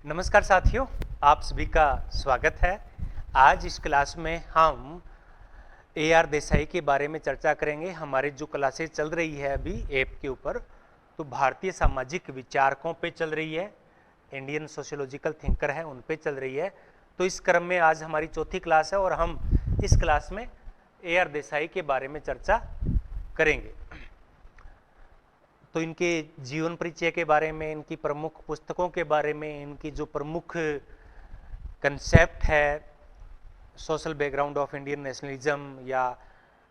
नमस्कार साथियों, आप सभी का स्वागत है। आज इस क्लास में हम AR देसाई के बारे में चर्चा करेंगे। हमारी जो क्लासेस चल रही है अभी ऐप के ऊपर, तो भारतीय सामाजिक विचारकों पे चल रही है, इंडियन सोशियोलॉजिकल थिंकर है उन पे चल रही है। तो इस क्रम में आज हमारी चौथी क्लास है और हम इस क्लास में AR देसाई के बारे में चर्चा करेंगे। तो इनके जीवन परिचय के बारे में, इनकी प्रमुख पुस्तकों के बारे में, इनकी जो प्रमुख कंसेप्ट है social background of Indian nationalism, या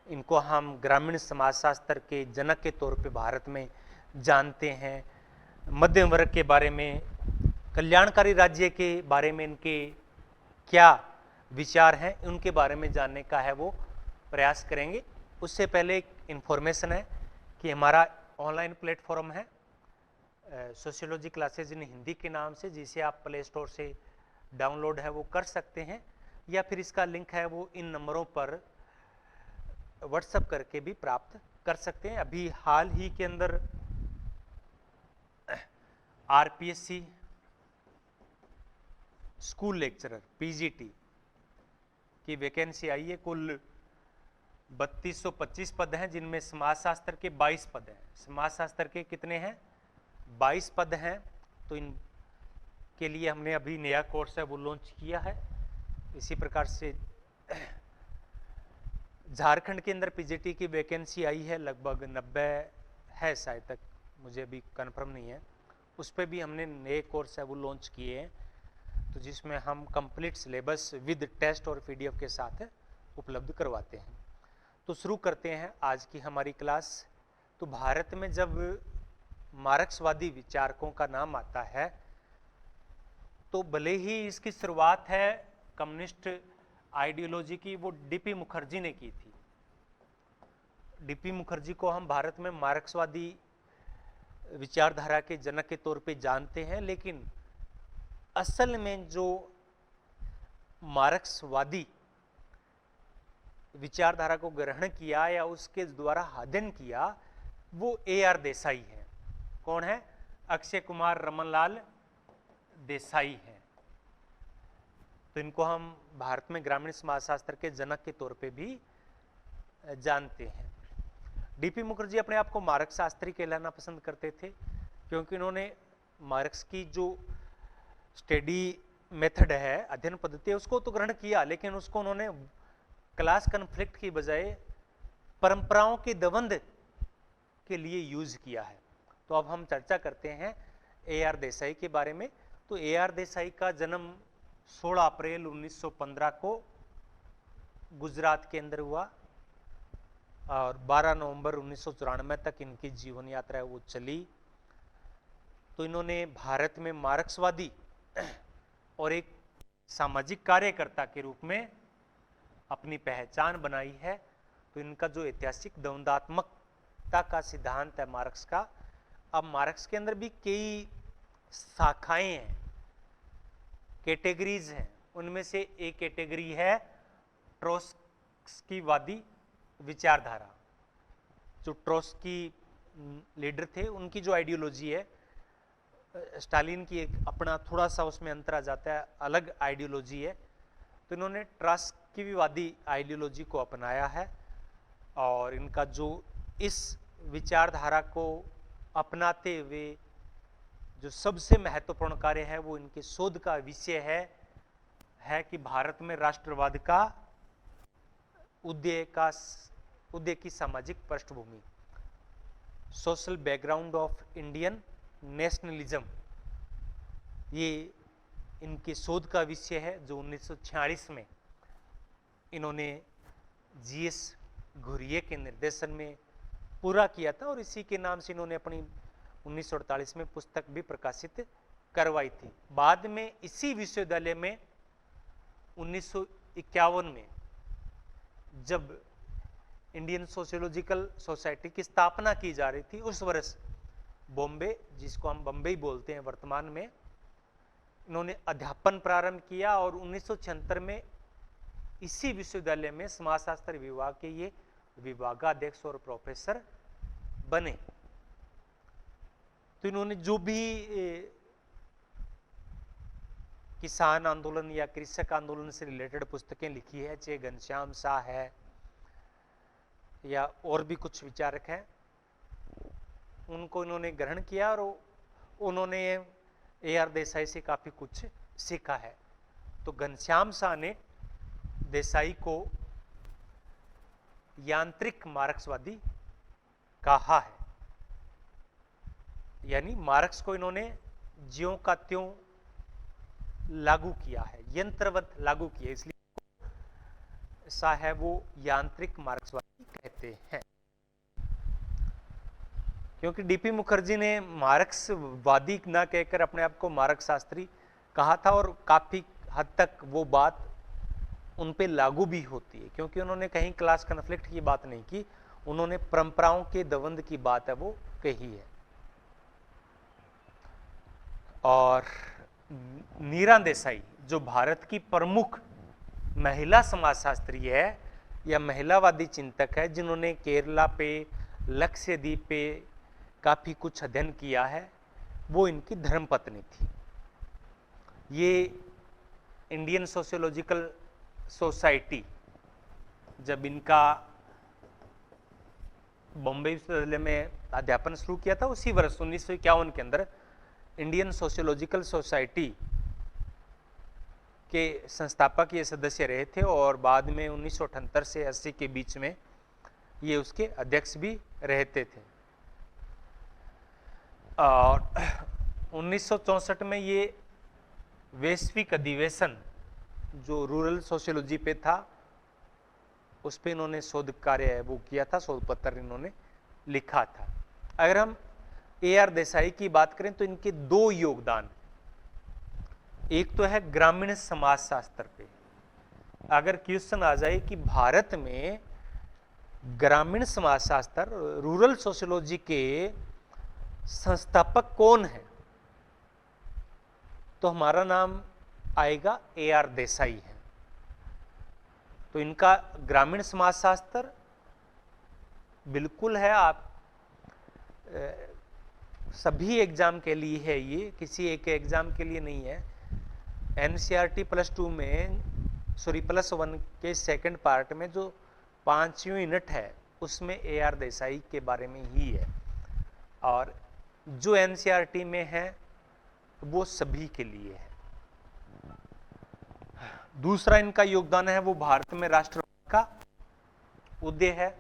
इनको हम ग्रामीण समाजशास्त्र के जनक के तौर पे भारत में जानते हैं, मध्यम वर्ग के बारे में, कल्याणकारी राज्य के बारे में इनके क्या विचार हैं, उनके बारे में जानने का है वो प्रयास करेंगे। उससे पहले एक इन्फॉर्मेशन है कि हमारा ऑनलाइन प्लेटफॉर्म है सोशियोलॉजी क्लासेज इन हिंदी के नाम से, जिसे आप प्ले स्टोर से डाउनलोड है वो कर सकते हैं, या फिर इसका लिंक है वो इन नंबरों पर व्हाट्सएप करके भी प्राप्त कर सकते हैं। अभी हाल ही के अंदर RPSC स्कूल लेक्चरर PGT की वैकेंसी आई है। कुल 3225 पद हैं, जिनमें समाजशास्त्र के 22 पद हैं। समाजशास्त्र के कितने हैं? 22 पद हैं। तो इन के लिए हमने अभी नया कोर्स है वो लॉन्च किया है। इसी प्रकार से झारखंड के अंदर PGT की वैकेंसी आई है, लगभग 90 है शायद तक, मुझे अभी कंफर्म नहीं है। उस पर भी हमने नए कोर्स है वो लॉन्च किए हैं, तो जिसमें हम कंप्लीट सिलेबस विद टेस्ट और PDF के साथ उपलब्ध करवाते हैं। तो शुरू करते हैं आज की हमारी क्लास। तो भारत में जब मार्क्सवादी विचारकों का नाम आता है, तो भले ही इसकी शुरुआत है कम्युनिस्ट आइडियोलॉजी की, वो DP मुखर्जी ने की थी। DP मुखर्जी को हम भारत में मार्क्सवादी विचारधारा के जनक के तौर पे जानते हैं, लेकिन असल में जो मार्क्सवादी विचारधारा को ग्रहण किया या उसके द्वारा अध्ययन किया, वो AR देसाई है। कौन है? अक्षय कुमार रमनलाल देसाई हैं। तो इनको हम भारत में ग्रामीण समाजशास्त्र के जनक के तौर पे भी जानते हैं। DP मुखर्जी अपने आप को मार्क्स शास्त्री कहलाना पसंद करते थे, क्योंकि इन्होंने मार्क्स की जो स्टडी मेथड है, अध्ययन पद्धति है, उसको तो ग्रहण किया, लेकिन उसको उन्होंने क्लास कन्फ्लिक्ट की बजाय परंपराओं के दबंध के लिए यूज किया है। तो अब हम चर्चा करते हैं AR देसाई के बारे में। तो AR देसाई का जन्म 16 अप्रैल 1915 को गुजरात के अंदर हुआ और 12 नवंबर 1994 तक इनकी जीवन यात्रा है वो चली। तो इन्होंने भारत में मार्क्सवादी और एक सामाजिक कार्यकर्ता के रूप में अपनी पहचान बनाई है। तो इनका जो ऐतिहासिक द्वंद्वात्मकता का सिद्धांत है मार्क्स का, अब मार्क्स के अंदर भी कई शाखाएं हैं, कैटेगरीज हैं। उनमें से एक कैटेगरी है ट्रोट्स्कीवादी विचारधारा। जो ट्रोट्स्की लीडर थे, उनकी जो आइडियोलॉजी है, स्टालिन की एक अपना थोड़ा सा उसमें अंतर आ जाता है, अलग आइडियोलॉजी है। तो इन्होंने ट्रोट्स्कीवादी आइडियोलॉजी को अपनाया है, और इनका जो इस विचारधारा को अपनाते हुए जो सबसे महत्वपूर्ण कार्य है वो इनके शोध का विषय है कि भारत में राष्ट्रवाद का उदय की सामाजिक पृष्ठभूमि, social background of Indian nationalism, ये इनके शोध का विषय है, जो 1946 में इन्होंने GS घुरिये के निर्देशन में पूरा किया था, और इसी के नाम से इन्होंने अपनी 1948 में पुस्तक भी प्रकाशित करवाई थी। बाद में इसी विश्वविद्यालय में 1951 में जब इंडियन सोशियोलॉजिकल सोसाइटी की स्थापना की जा रही थी, उस वर्ष बॉम्बे, जिसको हम बम्बई बोलते हैं वर्तमान में, इन्होंने अध्यापन प्रारंभ किया, और 1976 में इसी विश्वविद्यालय में समाजशास्त्र विभाग के ये विभागाध्यक्ष और प्रोफेसर बने। तो इन्होंने जो भी किसान आंदोलन या कृषक आंदोलन से रिलेटेड पुस्तकें लिखी है, चाहे घनश्याम शाह है या और भी कुछ विचारक हैं, उनको इन्होंने ग्रहण किया और उन्होंने AR देसाई से काफी कुछ सीखा है। तो घनश्याम शाह ने देसाई को यांत्रिक मार्क्सवादी कहा है, यानी मार्क्स को इन्होंने ज्यों का त्यों लागू किया है, यंत्रवत लागू किया, इसलिए शाह है वो यांत्रिक मार्क्सवादी कहते हैं। क्योंकि डीपी मुखर्जी ने मार्क्सवादी ना कहकर अपने आप को मार्क्स शास्त्री कहा था और काफी हद तक वो बात उन पे लागू भी होती है, क्योंकि उन्होंने कहीं क्लास कन्फ्लिक्ट की बात नहीं की, उन्होंने परंपराओं के दवंद की बात है वो कही है। और नीरा देसाई जो भारत की प्रमुख महिला समाजशास्त्री है या महिलावादी चिंतक है, जिन्होंने केरला पे, लक्षद्वीप पे काफी कुछ अध्ययन किया है, वो इनकी धर्मपत्नी थी। ये इंडियन सोशियोलॉजिकल सोसाइटी जब इनका बॉम्बे विश्वविद्यालय में अध्यापन शुरू किया था, उसी वर्ष 1951 के अंदर इंडियन सोशियोलॉजिकल सोसाइटी के संस्थापक ये सदस्य रहे थे और बाद में 1978 से 80 के बीच में ये उसके अध्यक्ष भी रहते थे। और 1964 में ये वैश्विक अधिवेशन जो रूरल सोशियोलॉजी पे था, उस पे इन्होंने शोध कार्य वो किया था, शोध पत्र इन्होंने लिखा था। अगर हम AR देसाई की बात करें तो इनके दो योगदान, एक तो है ग्रामीण समाजशास्त्र पे। अगर क्वेश्चन आ जाए कि भारत में ग्रामीण समाजशास्त्र, रूरल सोशियोलॉजी के संस्थापक कौन है, तो हमारा नाम आएगा AR देसाई है। तो इनका ग्रामीण समाजशास्त्र बिल्कुल है, आप सभी एग्जाम के लिए है, ये किसी एक एग्जाम के लिए नहीं है। NCERT +2 में +1 के सेकंड पार्ट में जो 5वीं यूनिट है उसमें AR देसाई के बारे में ही है, और जो NCERT में है वो सभी के लिए है। दूसरा इनका योगदान है वो भारत में राष्ट्रवाद का उदय है।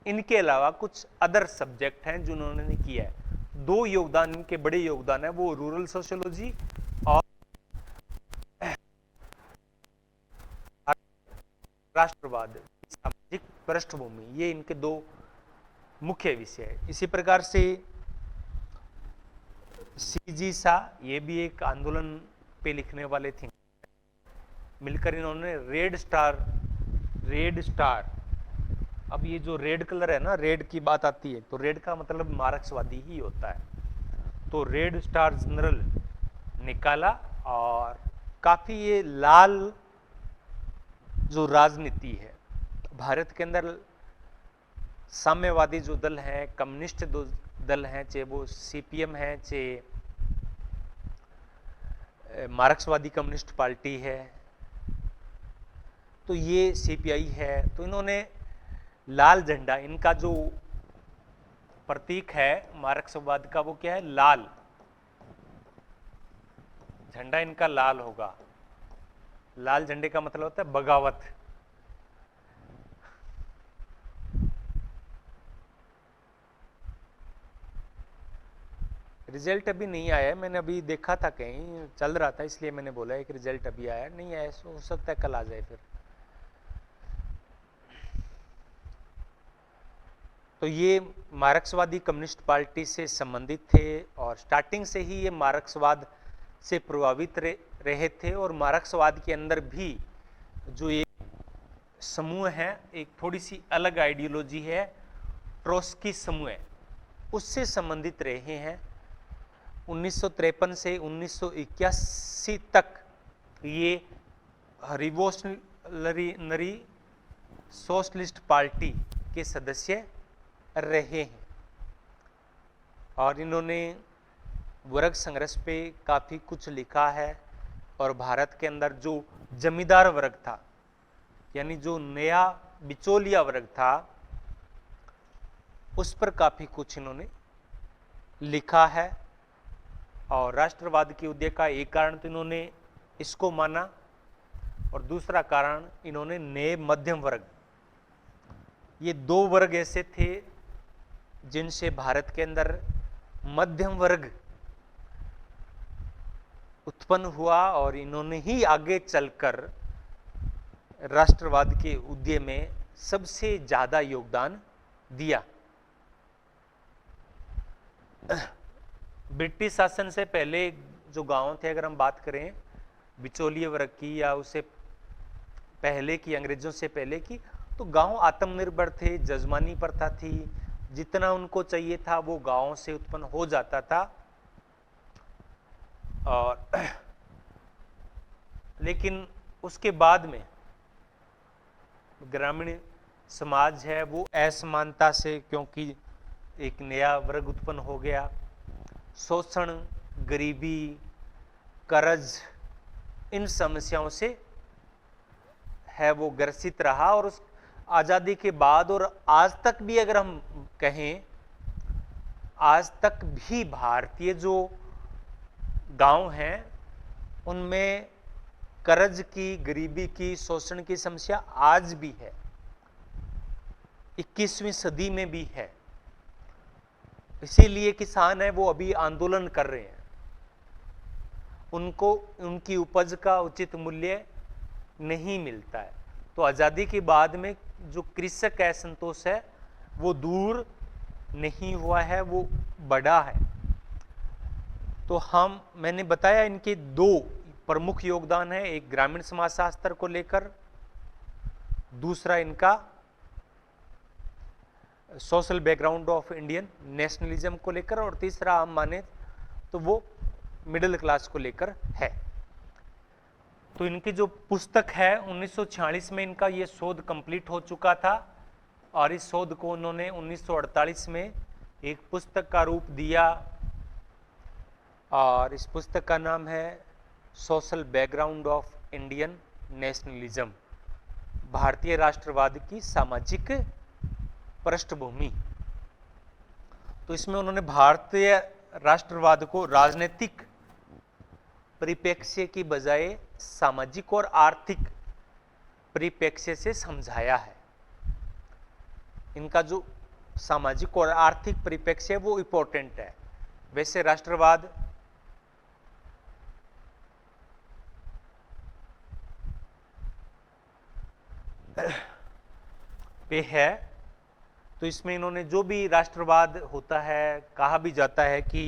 इनके अलावा कुछ अदर सब्जेक्ट हैं जो उन्होंने किया है। दो योगदान इनके बड़े योगदान है, वो रूरल सोशियोलॉजी और राष्ट्रवाद, सामाजिक पृष्ठभूमि, ये इनके दो मुख्य विषय है। इसी प्रकार से CG शाह, ये भी एक आंदोलन पे लिखने वाले थे, मिलकर इन्होंने रेड स्टार, अब ये जो रेड कलर है ना, रेड की बात आती है तो रेड का मतलब मार्क्सवादी ही होता है, तो रेड स्टार जनरल निकाला। और काफी ये लाल जो राजनीति है भारत के अंदर, साम्यवादी जो दल हैं, कम्युनिस्ट दल हैं, चाहे वो CPM है, चाहे मार्क्सवादी कम्युनिस्ट पार्टी है, तो ये CPI है, तो इन्होंने लाल झंडा, इनका जो प्रतीक है मार्क्सवाद का वो क्या है, लाल झंडा, इनका लाल होगा। लाल झंडे का मतलब होता है बगावत। रिजल्ट अभी नहीं आया है, मैंने अभी देखा था कहीं चल रहा था, इसलिए मैंने बोला एक रिजल्ट अभी आया नहीं आया, हो सकता है कल आ जाए फिर। तो ये मार्क्सवादी कम्युनिस्ट पार्टी से संबंधित थे और स्टार्टिंग से ही ये मार्क्सवाद से प्रभावित रहे थे। और मार्क्सवाद के अंदर भी जो एक समूह है, एक थोड़ी सी अलग आइडियोलॉजी है, ट्रोस्की समूह, उससे संबंधित रहे हैं। 1953 से 1981 तक ये रिवोल्यूशनरी सोशलिस्ट पार्टी के सदस्य रहे हैं और इन्होंने वर्ग संघर्ष पे काफ़ी कुछ लिखा है। और भारत के अंदर जो जमींदार वर्ग था, यानी जो नया बिचौलिया वर्ग था, उस पर काफी कुछ इन्होंने लिखा है। और राष्ट्रवाद के उदय का एक कारण तो इन्होंने इसको माना, और दूसरा कारण इन्होंने नए मध्यम वर्ग, ये दो वर्ग ऐसे थे जिनसे भारत के अंदर मध्यम वर्ग उत्पन्न हुआ, और इन्होंने ही आगे चलकर राष्ट्रवाद के उदय में सबसे ज्यादा योगदान दिया। ब्रिटिश शासन से पहले जो गांव थे, अगर हम बात करें बिचौलिए वर्ग की या उससे पहले की, अंग्रेजों से पहले की, तो गांव आत्मनिर्भर थे, जजमानी प्रथा थी, जितना उनको चाहिए था वो गांव से उत्पन्न हो जाता था। और लेकिन उसके बाद में ग्रामीण समाज है वो असमानता से, क्योंकि एक नया वर्ग उत्पन्न हो गया, शोषण, गरीबी, कर्ज, इन समस्याओं से है वो ग्रसित रहा। और उस आजादी के बाद और आज तक भी अगर हम कहें, आज तक भी भारतीय जो गांव हैं उनमें कर्ज की, गरीबी की, शोषण की समस्या आज भी है, 21वीं सदी में भी है। इसीलिए किसान है वो अभी आंदोलन कर रहे हैं, उनको उनकी उपज का उचित मूल्य नहीं मिलता है। तो आजादी के बाद में जो कृषक असंतोष है वो दूर नहीं हुआ है, वो बढ़ा है। तो मैंने बताया इनके दो प्रमुख योगदान है, एक ग्रामीण समाजशास्त्र को लेकर, दूसरा इनका social background of Indian nationalism को लेकर, और तीसरा हम माने तो वो मिडिल क्लास को लेकर है। तो इनकी जो पुस्तक है 1946 में इनका ये शोध कंप्लीट हो चुका था, और इस शोध को उन्होंने 1948 में एक पुस्तक का रूप दिया, और इस पुस्तक का नाम है social background of Indian nationalism, भारतीय राष्ट्रवाद की सामाजिक पृष्ठभूमि। तो इसमें उन्होंने भारतीय राष्ट्रवाद को राजनीतिक परिप्रेक्ष्य की बजाय सामाजिक और आर्थिक परिप्रेक्ष्य से समझाया है। इनका जो सामाजिक और आर्थिक परिप्रेक्ष्य है वो इंपॉर्टेंट है। वैसे राष्ट्रवाद पे है, तो इसमें इन्होंने जो भी राष्ट्रवाद होता है, कहा भी जाता है कि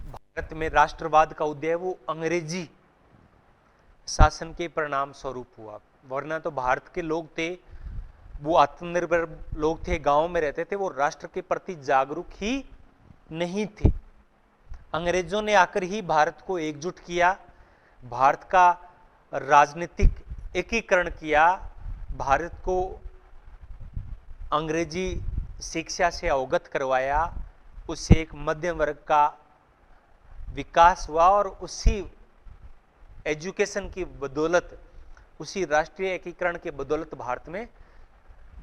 भारत में राष्ट्रवाद का उदय वो अंग्रेजी शासन के परिणाम स्वरूप हुआ, वरना तो भारत के लोग थे वो आत्मनिर्भर लोग थे, गांव में रहते थे, वो राष्ट्र के प्रति जागरूक ही नहीं थे। अंग्रेजों ने आकर ही भारत को एकजुट किया, भारत का राजनीतिक एकीकरण किया, भारत को अंग्रेजी शिक्षा से अवगत करवाया, उससे एक मध्यम वर्ग का विकास हुआ, और उसी एजुकेशन की बदौलत, उसी राष्ट्रीय एकीकरण के बदौलत भारत में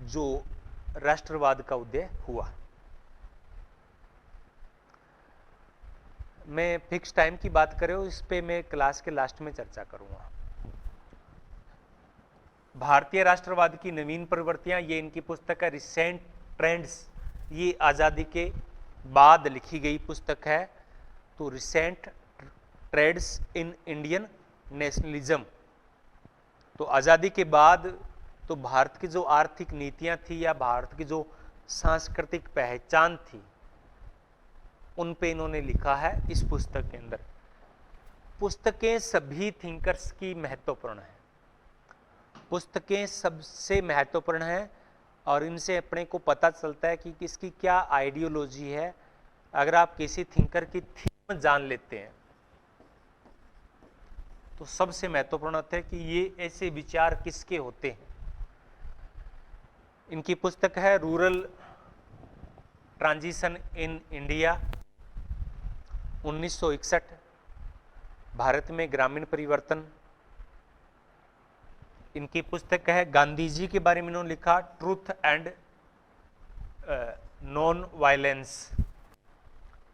जो राष्ट्रवाद का उदय हुआ। मैं फिक्स टाइम की बात कर रहा हूं, इस पे मैं क्लास के लास्ट में चर्चा करूंगा। भारतीय राष्ट्रवाद की नवीन प्रवृत्तियां, ये इनकी पुस्तक है रिसेंट ट्रेंड्स, ये आजादी के बाद लिखी गई पुस्तक है। तो recent trends in Indian nationalism, तो आजादी के बाद तो भारत की जो आर्थिक नीतियां थी या भारत की जो सांस्कृतिक पहचान थी, उन पे इन्होंने लिखा है इस पुस्तक के अंदर। पुस्तकें सभी थिंकर्स की महत्वपूर्ण है, पुस्तकें सबसे महत्वपूर्ण है, और इनसे अपने को पता चलता है कि किसकी क्या आइडियोलॉजी है। अगर आप किसी थिंकर की थीम जान लेते हैं तो सबसे महत्वपूर्ण होता है कि ये ऐसे विचार किसके होते हैं। इनकी पुस्तक है rural transition in India 1961, Bharat में ग्रामीण परिवर्तन। इनकी पुस्तक है, गांधी जी के बारे में इन्होंने लिखा, ट्रूथ एंड नॉन वायलेंस।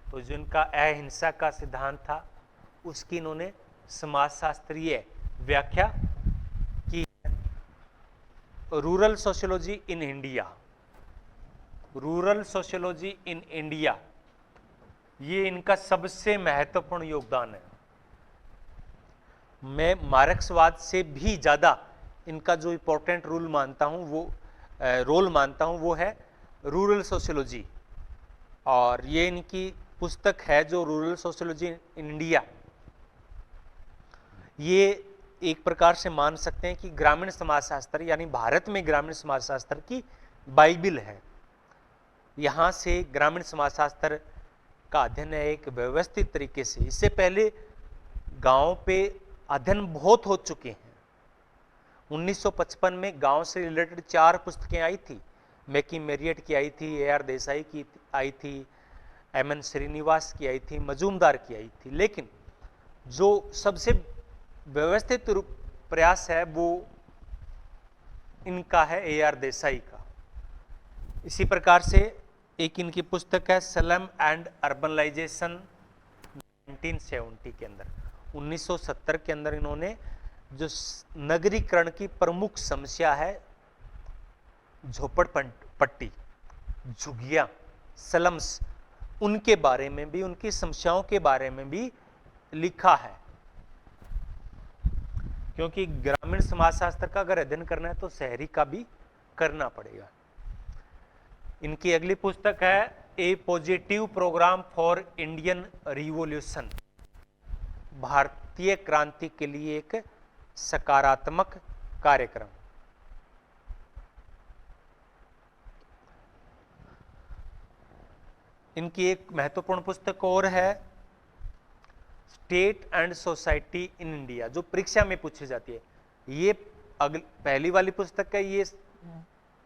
तो जो इनका अहिंसा का सिद्धांत था उसकी इन्होंने समाजशास्त्रीय व्याख्या की। Rural sociology in India, rural sociology in India, ये इनका सबसे महत्वपूर्ण योगदान है। मैं मार्क्सवाद से भी ज्यादा इनका जो इंपॉर्टेंट रोल मानता हूं वो है रूरल सोशियोलॉजी। और ये इनकी पुस्तक है जो रूरल सोशियोलॉजी इन इंडिया, ये एक प्रकार से मान सकते हैं कि ग्रामीण समाजशास्त्र यानी भारत में ग्रामीण समाजशास्त्र की बाइबिल है। यहाँ से ग्रामीण समाजशास्त्र का अध्ययन है एक व्यवस्थित तरीके से। इससे पहले गांव पे अध्ययन बहुत हो चुके हैं। 1955 में गांव से रिलेटेड 4 पुस्तकें आई थी। मैकी मेरियट की आई थी, ए आर देसाई की आई थी, एम एन श्रीनिवास की आई थी, मजूमदार की आई थी। लेकिन जो सबसे व्यवस्थित प्रयास है वो इनका है, ए आर देसाई का। इसी प्रकार से एक इनकी पुस्तक है स्लम एंड अर्बनाइजेशन 1970 के अंदर, 1970 के अंदर इन्होंने जो नगरीकरण की प्रमुख समस्या है, झोपड़पट्टी, झुग्गियां, स्लम्स, उनके बारे में भी, उनकी समस्याओं के बारे में भी लिखा है। क्योंकि ग्रामीण समाजशास्त्र का अगर अध्ययन करना है तो शहरी का भी करना पड़ेगा। इनकी अगली पुस्तक है a positive programme for Indian revolution, भारतीय क्रांति के लिए एक सकारात्मक कार्यक्रम। इनकी एक महत्वपूर्ण पुस्तक और है state and society in India, जो परीक्षा में पूछी जाती है। ये पहली वाली पुस्तक है, ये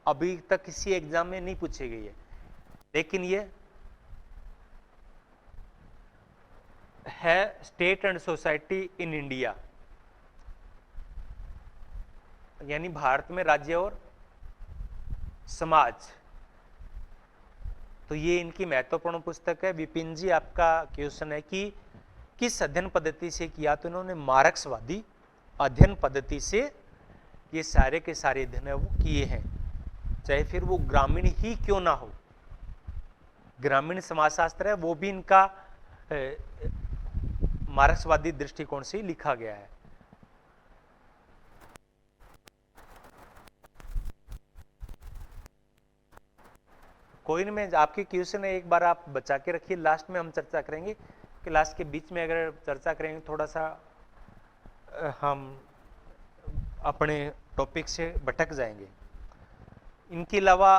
अभी तक किसी एग्जाम में नहीं पूछी गई है, लेकिन ये है state and society in India, यानी भारत में राज्य और समाज। तो ये इनकी महत्वपूर्ण पुस्तक है। विपिन जी, आपका क्वेश्चन है कि किस अध्ययन पद्धति से किया, तो इन्होंने मार्क्सवादी अध्ययन पद्धति से ये सारे के सारे अध्ययन है वो किए हैं, चाहे फिर वो ग्रामीण ही क्यों ना हो। ग्रामीण समाजशास्त्र है वो भी इनका मार्क्सवादी दृष्टिकोण से लिखा गया है। कोई नहीं, मैं आपके क्वेश्चन है एक बार आप बचा के रखिए, लास्ट में हम चर्चा करेंगे। क्लास के बीच में अगर चर्चा करेंगे थोड़ा सा हम अपने टॉपिक से भटक जाएंगे। इनके अलावा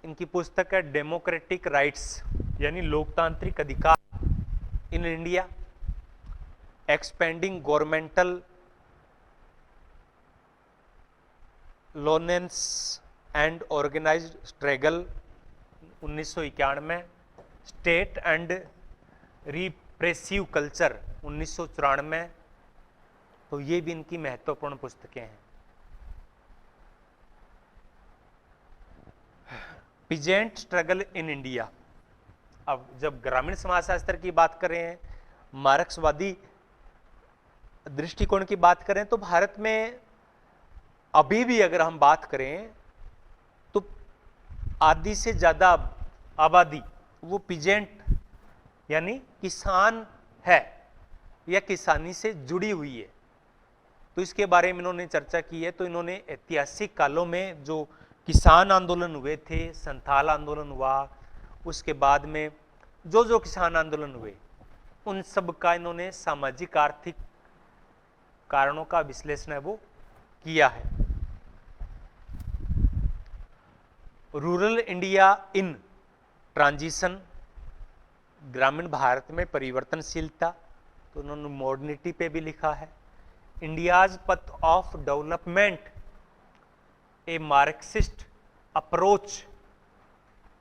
इनकी पुस्तक है डेमोक्रेटिक राइट्स, यानी लोकतांत्रिक अधिकार in India, expanding governmental lawlessness and organised struggle 1991, state and repressive culture 1994। तो ये भी इनकी महत्वपूर्ण पुस्तकें हैं। Peasant struggle in India. अब जब ग्रामीण समाजशास्त्र की बात करें, मार्क्सवादी दृष्टिकोण की बात करें, तो भारत में अभी भी अगर हम बात करें तो आधी से ज्यादा आबादी वो पीजेंट यानी किसान है या किसानी से जुड़ी हुई है। तो इसके बारे में इन्होंने चर्चा की है। तो इन्होंने ऐतिहासिक कालों में जो किसान आंदोलन हुए थे, संथाल आंदोलन हुआ, उसके बाद में जो किसान आंदोलन हुए, उन सब का इन्होंने सामाजिक आर्थिक कारणों का विश्लेषण है वो किया है। रूरल इंडिया इन ट्रांजिशन, ग्रामीण भारत में परिवर्तनशीलता, तो उन्होंने मॉडर्निटी पे भी लिखा है। India's path of development, a Marxist approach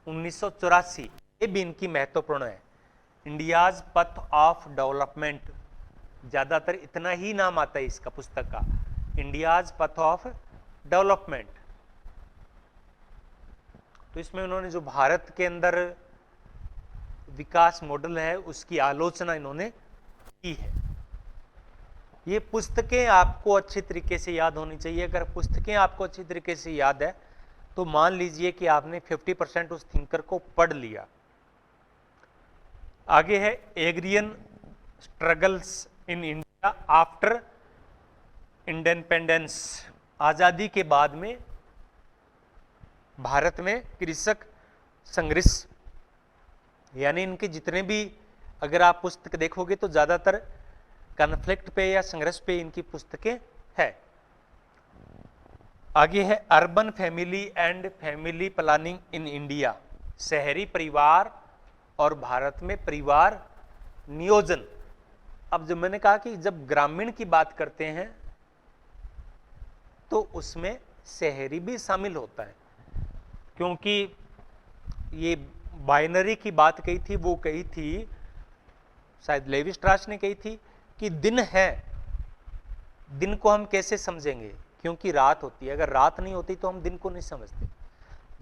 1984, ये भी इनकी महत्वपूर्ण है। इंडियाज पथ ऑफ डेवलपमेंट ज्यादातर इतना ही नाम आता है इसका पुस्तक का, इंडियाज पथ ऑफ डेवलपमेंट। तो इसमें उन्होंने जो भारत के अंदर विकास मॉडल है उसकी आलोचना इन्होंने की है। ये पुस्तकें आपको अच्छी तरीके से याद होनी चाहिए। अगर पुस्तकें आपको अच्छी तरीके से याद है तो मान लीजिए कि आपने 50% उस थिंकर को पढ़ लिया। आगे है agrarian struggles in India after independence. आजादी के बाद में भारत में कृषक संघर्ष, यानी इनके जितने भी अगर आप पुस्तक देखोगे तो ज्यादातर कॉन्फ्लिक्ट पे या संघर्ष पे इनकी पुस्तकें है। आगे है urban family and family planning in India, शहरी परिवार और भारत में परिवार नियोजन। अब जब मैंने कहा कि जब ग्रामीण की बात करते हैं तो उसमें शहरी भी शामिल होता है, क्योंकि ये बाइनरी की बात कही थी, वो कही थी शायद लेवी स्ट्रास ने कही थी कि दिन है, दिन को हम कैसे समझेंगे, क्योंकि रात होती है, अगर रात नहीं होती तो हम दिन को नहीं समझते।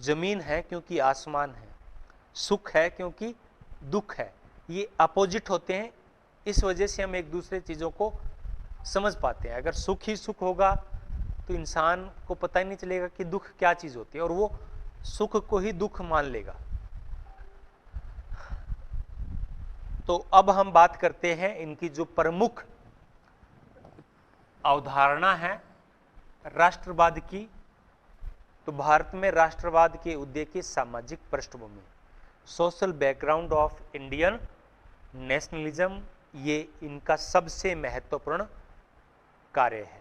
जमीन है क्योंकि आसमान है, सुख है क्योंकि दुख है, ये अपोजिट होते हैं, इस वजह से हम एक दूसरे चीजों को समझ पाते हैं। अगर सुख ही सुख होगा तो इंसान को पता ही नहीं चलेगा कि दुख क्या चीज होती है, और वो सुख को ही दुख मान लेगा। तो अब हम बात करते हैं इनकी जो प्रमुख अवधारणा है राष्ट्रवाद की। तो भारत में राष्ट्रवाद के उदय की सामाजिक पृष्ठभूमि, social background of Indian nationalism, ये इनका सबसे महत्वपूर्ण कार्य है।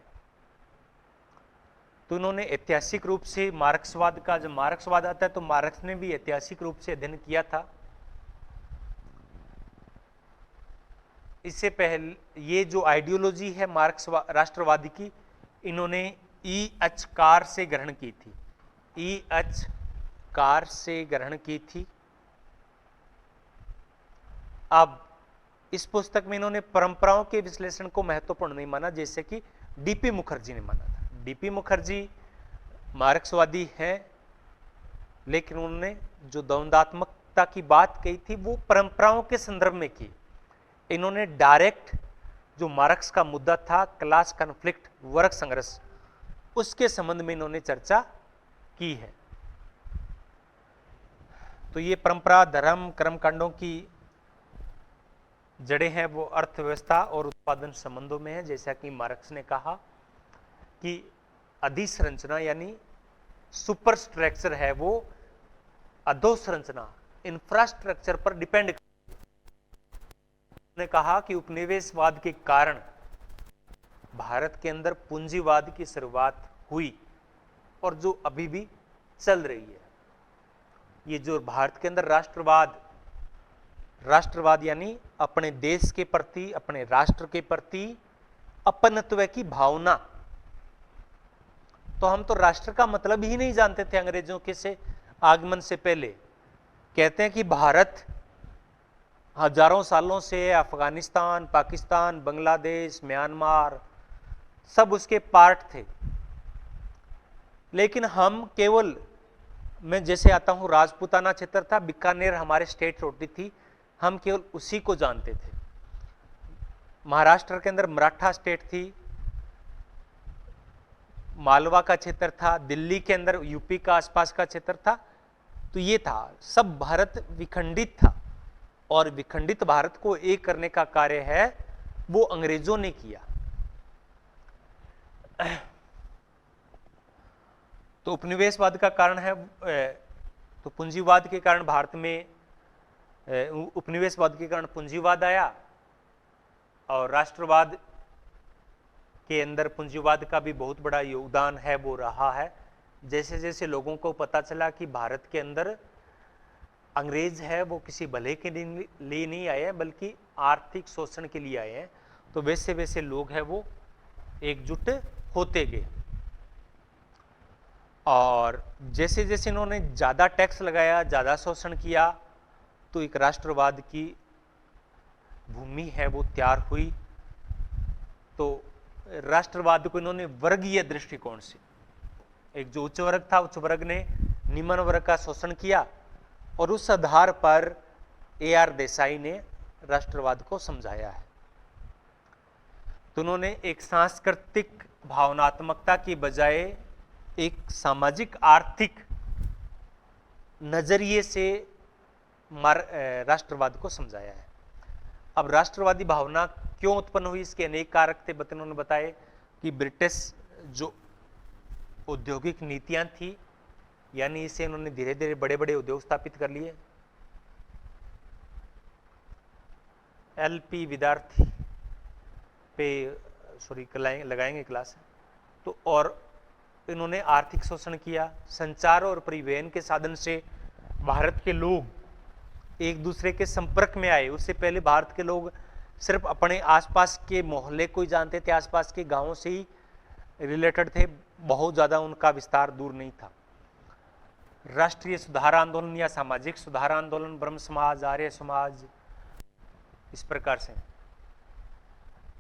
तो इन्होंने ऐतिहासिक रूप से मार्क्सवाद का, जब मार्क्सवाद आता है तो मार्क्स ने भी ऐतिहासिक रूप से अध्ययन किया था। इससे पहले ये जो आइडियोलॉजी है मार्क्स राष्ट्रवादी की, इन्होंने E.H. कार से ग्रहण की थी, E.H. कार से ग्रहण की थी। अब इस पुस्तक में इन्होंने परंपराओं के विश्लेषण को महत्वपूर्ण नहीं माना, जैसे कि डीपी मुखर्जी ने माना था। डीपी मुखर्जी मार्क्सवादी हैं, लेकिन उन्होंने जो द्वंद्वात्मकता की बात कही थी वो परंपराओं के संदर्भ में की। इन्होंने डायरेक्ट जो मार्क्स का मुद्दा था, क्लास कॉन्फ्लिक्ट, वर्ग संघर्ष, उसके संबंध में इन्होंने चर्चा की है। तो ये परंपरा, धर्म, कर्मकांडों की जड़ें हैं वो अर्थव्यवस्था और उत्पादन संबंधों में है। जैसा कि मार्क्स ने कहा कि अधिसंरचना यानी सुपर स्ट्रक्चर है वो अधोसंरचना, इंफ्रास्ट्रक्चर पर डिपेंड। ने कहा कि उपनिवेशवाद के कारण भारत के अंदर पूंजीवाद की शुरुआत हुई और जो अभी भी चल रही है। ये जो भारत के अंदर राष्ट्रवाद यानी अपने देश के प्रति, अपने राष्ट्र के प्रति अपनत्व की भावना। तो हम तो राष्ट्र का मतलब ही नहीं जानते थे अंग्रेजों के से आगमन से पहले। कहते हैं कि भारत हजारों सालों से अफगानिस्तान, पाकिस्तान, बांग्लादेश, म्यांमार सब उसके पार्ट थे, लेकिन हम केवल, मैं जैसे आता हूं, राजपूताना क्षेत्र था, बीकानेर हमारे स्टेट होती थी, हम केवल उसी को जानते थे। महाराष्ट्र के अंदर मराठा स्टेट थी, मालवा का क्षेत्र था, दिल्ली के अंदर यूपी का आसपास का क्षेत्र था। तो ये था, सब भारत विखंडित था, और विखंडित भारत को एक करने का कार्य है वो अंग्रेजों ने किया। तो उपनिवेशवाद का कारण है, तो पूंजीवाद के कारण भारत में, उपनिवेशवाद के कारण पूंजीवाद आया, और राष्ट्रवाद के अंदर पूंजीवाद का भी बहुत बड़ा योगदान है वो रहा है। जैसे जैसे लोगों को पता चला कि भारत के अंदर अंग्रेज है वो किसी भले के लिए नहीं आए हैं बल्कि आर्थिक शोषण के लिए आए हैं, तो वैसे वैसे लोग हैं वो एकजुट होते गए। और जैसे जैसे इन्होंने ज़्यादा टैक्स लगाया, ज़्यादा शोषण किया, तो एक राष्ट्रवाद की भूमि है वो तैयार हुई। तो राष्ट्रवाद को इन्होंने वर्गीय दृष्टिकोण से, एक जो उच्च वर्ग था, उच्च वर्ग ने निम्न वर्ग का शोषण किया और उस आधार पर AR देसाई ने राष्ट्रवाद को समझाया है। तो उन्होंने एक सांस्कृतिक भावनात्मकता की बजाय एक सामाजिक आर्थिक नजरिए से राष्ट्रवाद को समझाया है। अब राष्ट्रवादी भावना क्यों उत्पन्न हुई, इसके अनेक कारक थे। उन्होंने बताए कि ब्रिटिश जो औद्योगिक नीतियां थी, यानी इसे उन्होंने धीरे धीरे बड़े बड़े उद्योग स्थापित कर लिए। LP विद्यार्थी पे सॉरी लगाएंगे क्लास। तो और इन्होंने आर्थिक शोषण किया, संचार और परिवहन के साधन से भारत के लोग एक दूसरे के संपर्क में आए। उससे पहले भारत के लोग सिर्फ अपने आसपास के मोहल्ले को ही जानते थे, आसपास के गांवों से ही रिलेटेड थे, बहुत ज़्यादा उनका विस्तार दूर नहीं था। राष्ट्रीय सुधार आंदोलन या सामाजिक सुधार आंदोलन, ब्रह्म समाज, आर्य समाज, इस प्रकार से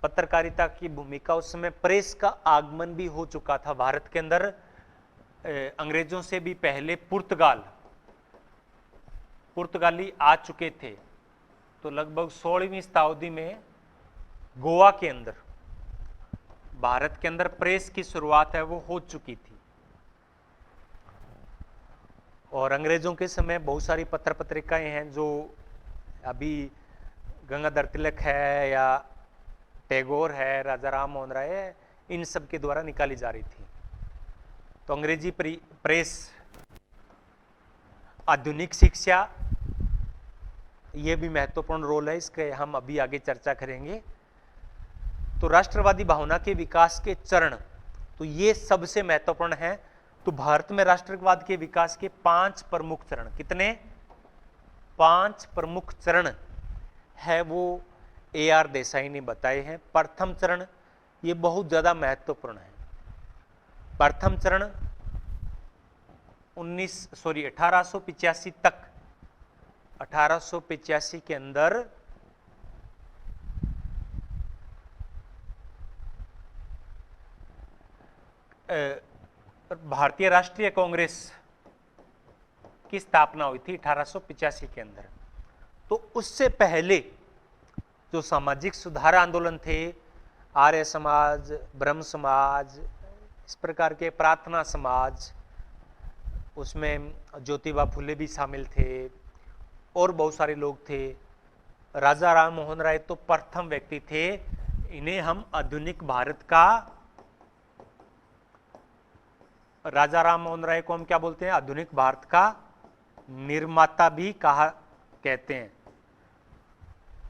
पत्रकारिता की भूमिका, उस समय प्रेस का आगमन भी हो चुका था भारत के अंदर। अंग्रेजों से भी पहले पुर्तगाली आ चुके थे। तो लगभग 16वीं शताब्दी में गोवा के अंदर, भारत के अंदर प्रेस की शुरुआत है वो हो चुकी थी। और अंग्रेजों के समय बहुत सारी पत्र पत्रिकाएं हैं जो अभी गंगाधर तिलक है या टैगोर है, राजा राम मोहन राय है, इन सब के द्वारा निकाली जा रही थी। तो अंग्रेजी प्रेस, आधुनिक शिक्षा, ये भी महत्वपूर्ण रोल है, इसके हम अभी आगे चर्चा करेंगे। तो राष्ट्रवादी भावना के विकास के चरण, तो ये सबसे महत्वपूर्ण है। तो भारत में राष्ट्रवाद के विकास के 5 प्रमुख चरण, कितने? 5 प्रमुख चरण है वो AR देसाई ने बताए हैं। प्रथम चरण, ये बहुत ज्यादा महत्वपूर्ण है। प्रथम चरण 1885 तक, 1885 के अंदर भारतीय राष्ट्रीय कांग्रेस की स्थापना हुई थी 1885 के अंदर। तो उससे पहले जो सामाजिक सुधार आंदोलन थे, आर्य समाज, ब्रह्म समाज, इस प्रकार के प्रार्थना समाज, उसमें ज्योतिबा फुले भी शामिल थे और बहुत सारे लोग थे। राजा राम मोहन राय तो प्रथम व्यक्ति थे, इन्हें हम आधुनिक भारत का, राजा राम मोहन राय को हम क्या बोलते हैं? आधुनिक भारत का निर्माता भी कहते हैं।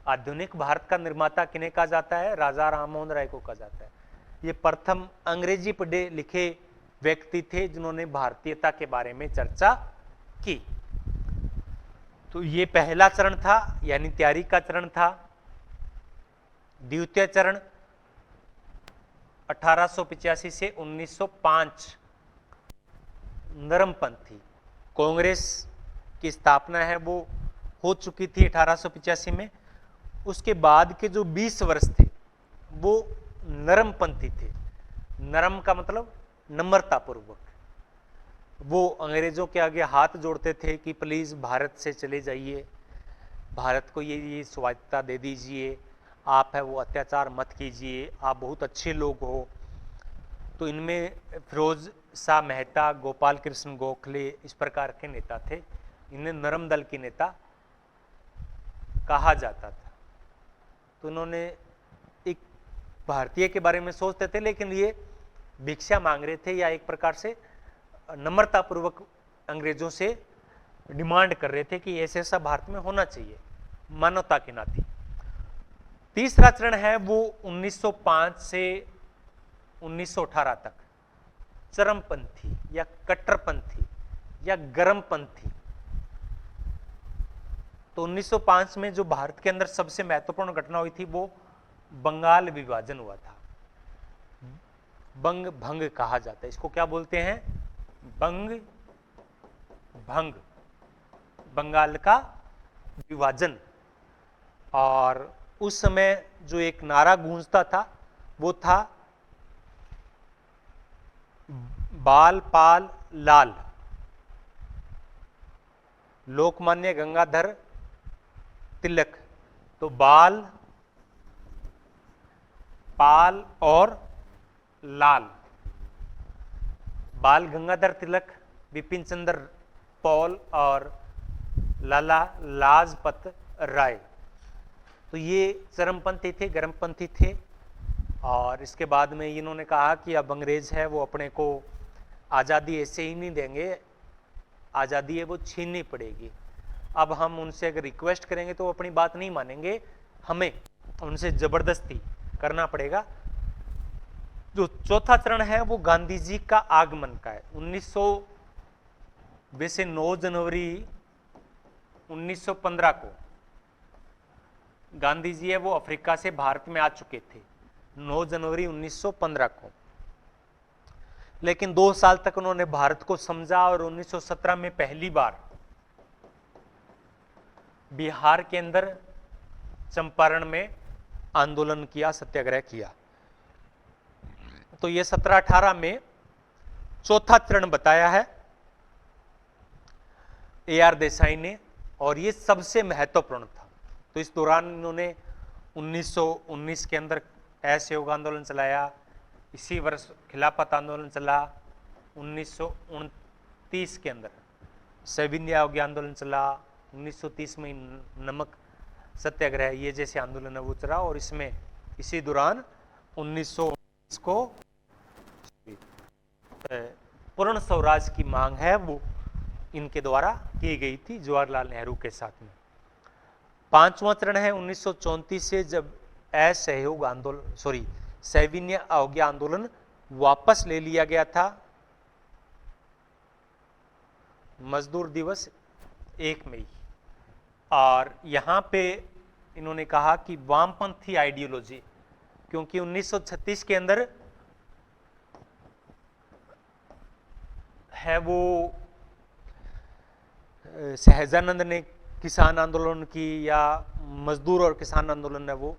आधुनिक भारत का निर्माता किन्हें कहा जाता है? राजा राम मोहन राय को कहा जाता है। ये प्रथम अंग्रेजी पढ़े लिखे व्यक्ति थे जिन्होंने भारतीयता के बारे में चर्चा की। तो ये पहला चरण था, यानी तैयारी का चरण था। द्वितीय चरण 1885 से 1905, नरमपंथी कांग्रेस की स्थापना है वो हो चुकी थी 1885 में। उसके बाद के जो 20 वर्ष थे वो नरमपंथी थे। नरम का मतलब नम्रता पूर्वक, वो अंग्रेजों के आगे हाथ जोड़ते थे कि प्लीज भारत से चले जाइए, भारत को ये स्वायत्तता दे दीजिए, आप है वो अत्याचार मत कीजिए, आप बहुत अच्छे लोग हो। तो इनमें फिरोज शाह मेहता, गोपाल कृष्ण गोखले, इस प्रकार के नेता थे। इन्हें नरम दल के नेता कहा जाता था। तो उन्होंने एक भारतीय के बारे में सोचते थे, लेकिन ये भिक्षा मांग रहे थे या एक प्रकार से नम्रतापूर्वक अंग्रेजों से डिमांड कर रहे थे कि ऐसे ऐसा भारत में होना चाहिए, मानवता के नाते। तीसरा चरण है वो 1905 से 1918 तक, चरमपंथी या कट्टरपंथी या गर्मपंथी। तो 1905 में जो भारत के अंदर सबसे महत्वपूर्ण घटना हुई थी वो बंगाल विभाजन हुआ था। बंग भंग कहा जाता है इसको, क्या बोलते हैं? बंग भंग, बंगाल का विभाजन। और उस समय जो एक नारा गूंजता था वो था बाल पाल लाल। लोकमान्य गंगाधर तिलक, तो बाल, पाल और लाल। बाल गंगाधर तिलक, बिपिन चंद्र पॉल और लाला लाजपत राय। तो ये चरमपंथी थे, गर्मपंथी थे। और इसके बाद में इन्होंने कहा कि अब अंग्रेज है वो अपने को आज़ादी ऐसे ही नहीं देंगे, आज़ादी है वो छीननी पड़ेगी। अब हम उनसे अगर रिक्वेस्ट करेंगे तो वो अपनी बात नहीं मानेंगे, हमें उनसे जबरदस्ती करना पड़ेगा। जो चौथा चरण है वो गांधी जी का आगमन का है। 9 जनवरी 1915 को गांधी जी है वो अफ्रीका से भारत में आ चुके थे, 9 जनवरी 1915 को। लेकिन 2 साल तक उन्होंने भारत को समझा और 1917 में पहली बार बिहार के अंदर चंपारण में आंदोलन किया, सत्याग्रह किया। तो ये 17-18 में चौथा चरण बताया है AR देसाई ने, और ये सबसे महत्वपूर्ण था। तो इस दौरान इन्होंने 1919 के अंदर असहयोग आंदोलन चलाया, इसी वर्ष खिलाफत आंदोलन चला, 1929 के अंदर सविनय अवज्ञ आंदोलन चला, 1930 में नमक सत्याग्रह, ये जैसे आंदोलन है वो चला। और इसमें इसी दौरान 1919 को पूर्ण स्वराज की मांग है वो इनके द्वारा की गई थी जवाहरलाल नेहरू के साथ में। 5वां चरण है 1934 से, जब असहयोग आंदोलन सविनय अवज्ञा आंदोलन वापस ले लिया गया था। मजदूर दिवस 1 मई। और यहां पे इन्होंने कहा कि वामपंथी आइडियोलॉजी, क्योंकि 1936 के अंदर है वो सहजानंद ने किसान आंदोलन की, या मजदूर और किसान आंदोलन है वो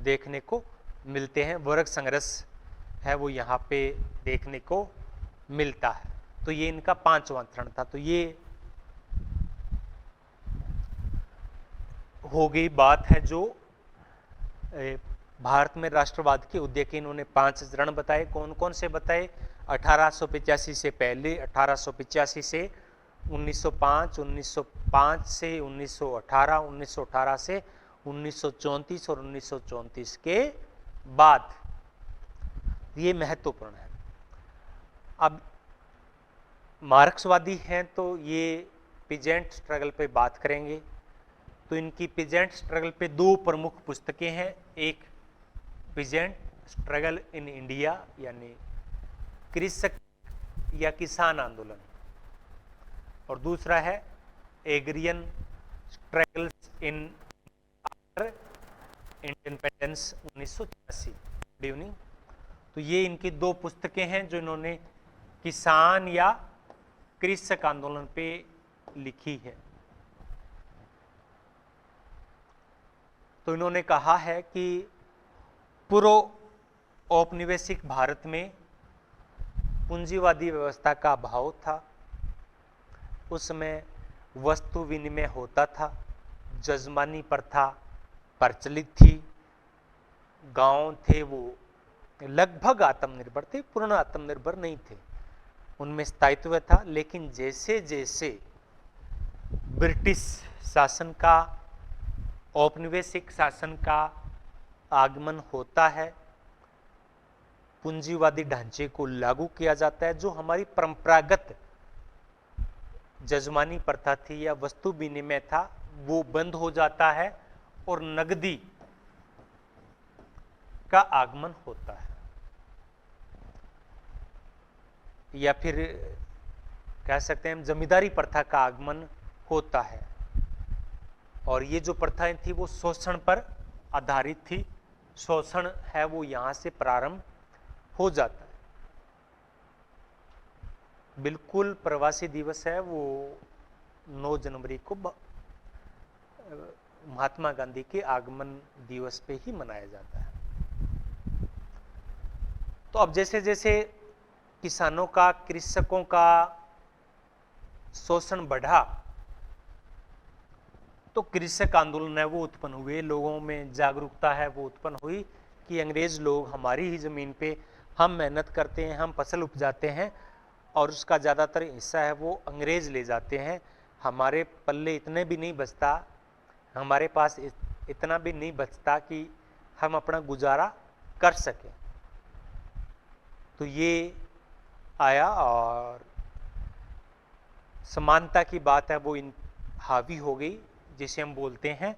देखने को मिलते हैं, वर्ग संघर्ष है वो यहाँ पे देखने को मिलता है। तो ये इनका 5वां चरण था। तो ये हो गई बात है जो भारत में राष्ट्रवाद के उदय के इन्होंने 5 चरण बताए। कौन कौन से बताए? 1885 से पहले, 1885 से 1905, 1905 से 1918, 1918 से 1934 और 1934 के बाद। ये महत्वपूर्ण है। अब मार्क्सवादी हैं तो ये पीजेंट स्ट्रगल पे बात करेंगे। तो इनकी पीजेंट स्ट्रगल पे 2 प्रमुख पुस्तकें हैं। एक पीजेंट स्ट्रगल इन इंडिया, यानी कृषक या किसान आंदोलन, और दूसरा है agrarian struggles in independence 1986। Good evening. तो ये इनकी 2 पुस्तकें हैं जो इन्होंने किसान या कृषक आंदोलन पे लिखी है। तो इन्होंने कहा है कि पूर्व औपनिवेशिक भारत में पूंजीवादी व्यवस्था का अभाव था। उसमें वस्तु विनिमय होता था, जजमानी प्रथा प्रचलित थी, गांव थे वो लगभग आत्मनिर्भर थे, पूर्ण आत्मनिर्भर नहीं थे, उनमें स्थायित्व था। लेकिन जैसे जैसे ब्रिटिश शासन का, औपनिवेशिक शासन का आगमन होता है, पूंजीवादी ढांचे को लागू किया जाता है, जो हमारी परंपरागत जजमानी प्रथा थी या वस्तु विनिमय था वो बंद हो जाता है और नगदी का आगमन होता है। या फिर कह सकते हैं जमींदारी प्रथा का आगमन होता है। और ये जो प्रथाएं थी वो शोषण पर आधारित थी। शोषण है वो यहां से प्रारंभ हो जाता है। बिल्कुल प्रवासी दिवस है वो 9 जनवरी को महात्मा गांधी के आगमन दिवस पे ही मनाया जाता है। तो अब जैसे जैसे किसानों का, कृषकों का शोषण बढ़ा तो कृषक आंदोलन है वो उत्पन्न हुए, लोगों में जागरूकता है वो उत्पन्न हुई कि अंग्रेज लोग हमारी ही जमीन पे, हम मेहनत करते हैं, हम फसल उपजाते हैं और उसका ज़्यादातर हिस्सा है वो अंग्रेज ले जाते हैं, हमारे पल्ले इतने भी नहीं बचता, हमारे पास इतना भी नहीं बचता कि हम अपना गुजारा कर सकें। तो ये आया और समानता की बात है वो हावी हो गई, जिसे हम बोलते हैं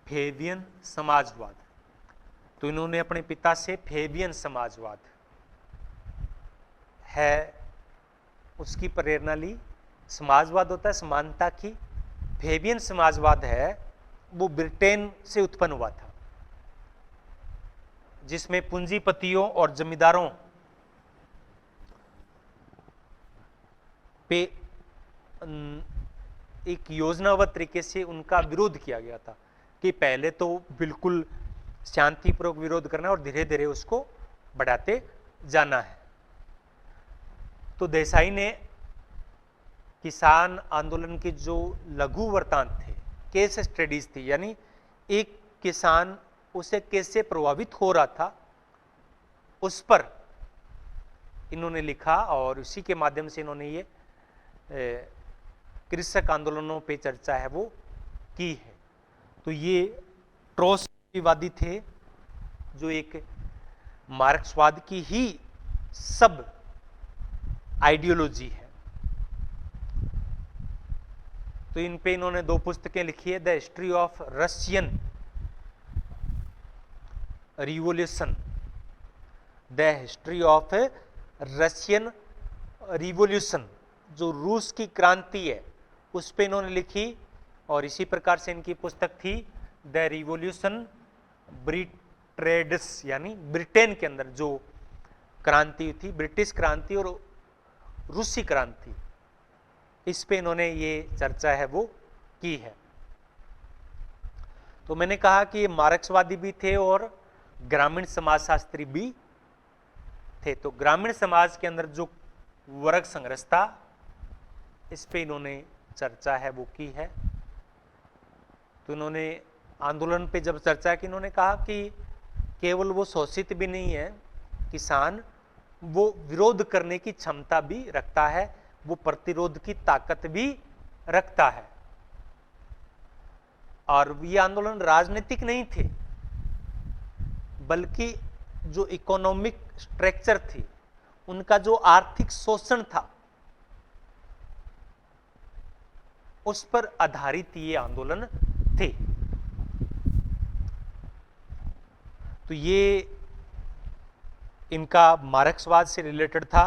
फेबियन समाजवाद। तो इन्होंने अपने पिता से फेबियन समाजवाद है उसकी प्रेरणा ली। समाजवाद होता है समानता की, फेबियन समाजवाद है वो ब्रिटेन से उत्पन्न हुआ था, जिसमें पूंजीपतियों और जमींदारों पे एक योजनाबद्ध तरीके से उनका विरोध किया गया था कि पहले तो बिल्कुल शांतिपूर्वक विरोध करना और धीरे धीरे उसको बढ़ाते जाना है। तो देसाई ने किसान आंदोलन के जो लघु वृत्तांत थे, केस स्टडीज थी, यानी एक किसान उसे कैसे प्रभावित हो रहा था उस पर इन्होंने लिखा और उसी के माध्यम से इन्होंने ये कृषक आंदोलनों पे चर्चा है वो की है। तो ये ट्रोत्स्कीवादी थे जो एक मार्क्सवाद की ही सब आइडियोलॉजी है। तो इन पे इन्होंने 2 पुस्तकें लिखी है, the history of Russian revolution, the history of Russian revolution, जो रूस की क्रांति है उस पे इन्होंने लिखी। और इसी प्रकार से इनकी पुस्तक थी द रिवॉल्यूशन ब्रिट्रेड्स, यानी ब्रिटेन के अंदर जो क्रांति थी, ब्रिटिश क्रांति और रूसी क्रांति, इस पे इन्होंने ये चर्चा है वो की है। तो मैंने कहा कि ये मार्क्सवादी भी थे और ग्रामीण समाजशास्त्री भी थे। तो ग्रामीण समाज के अंदर जो वर्ग संघर्ष था इस पे इन्होंने चर्चा है वो की है। तो इन्होंने आंदोलन पे जब चर्चा की, इन्होंने कहा कि केवल वो शोषित भी नहीं है किसान, वो विरोध करने की क्षमता भी रखता है, वो प्रतिरोध की ताकत भी रखता है। और ये आंदोलन राजनीतिक नहीं थे, बल्कि जो इकोनॉमिक स्ट्रक्चर थी, उनका जो आर्थिक शोषण था उस पर आधारित ये आंदोलन थे। तो ये इनका मार्क्सवाद से रिलेटेड था।